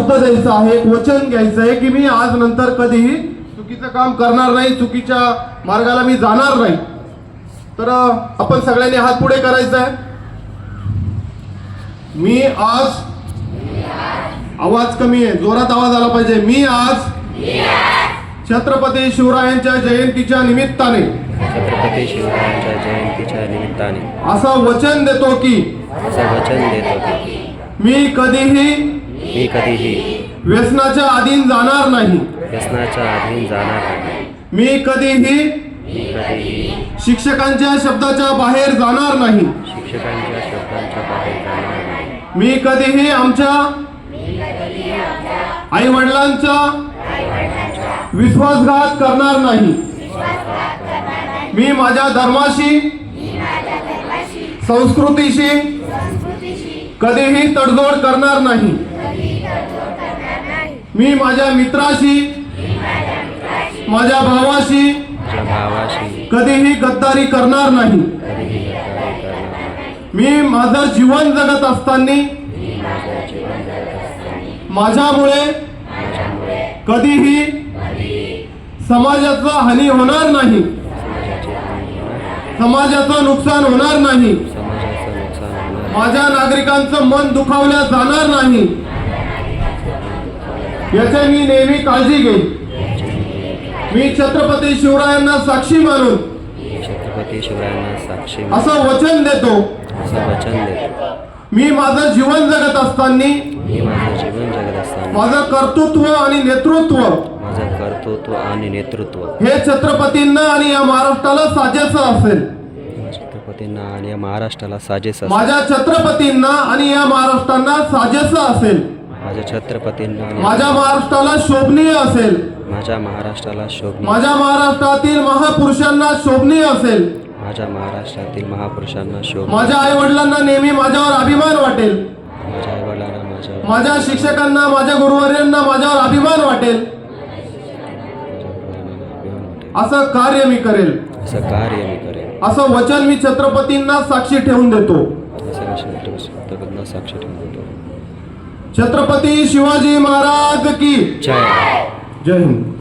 शब्द द्यायचा आहे, एक वचन घ्यायचं आहे की मी आज नंतर कधीही चुकीचं काम करणार नाही, चुकीच्या मार्गाला मी जाणार नाही. तर आपण सगळ्यांनी हात पुढे करायचा आहे. मी आज, आवाज कमी आहे, जोरात आवाज आला पाहिजे. मी आज छत्रपती शिवरायांच्या जयंतीच्या निमित्ताने असं वचन देतो की मी कधीही व्यसनाच्या अधीन जाणार नाही. मी कधीही शिक्षकांच्या शब्दाच्या बाहेर जाणार नाही. मी कधीही आमच्या आई वडिलांचा विश्वासघात करणार नाही. मी माझ्या धर्माशी, संस्कृतीशी कधीही तडजोड करणार नाही. मी माझ्या मित्राशी, माझ्या भावाशी कधीही गद्दारी करणार नाही. मी माझं जीवन जगत असताना माझ्यामुळे कधीही समाजाचं हानी होणार नाही, समाजाचं नुकसान होणार नाही, माझ्या नागरिकांचं मन दुखावलं जाणार नाही याची मी नेहमी काळजी घेईन. मी छत्रपती शिवरायांना साक्षी मानून असं वचन देतो. मी माझं जीवन जगत असताना माझं कर्तृत्व आणि नेतृत्व हे छत्रपतींना आणि या महाराष्ट्राला साजेसं असेल. माझ्या छत्रपतींना आणि या महाराष्ट्राला साजेसं असेल. माझ्या महाराष्ट्राला शोभनीय असेल. माझ्या महाराष्ट्रातील महापुरुषांना शोभनीय असेल. माझ्या आई वडिलांना नेहमी माझ्यावर अभिमान वाटेल. माझ्या शिक्षकांना, माझ्या गुरुवर्यांना माझ्यावर अभिमान वाटेल. असं कार्य मी करेल. असं वचन मी छत्रपतींना साक्षी ठेवून देतो. छत्रपती शिवाजी महाराज की जय. जय हिंद.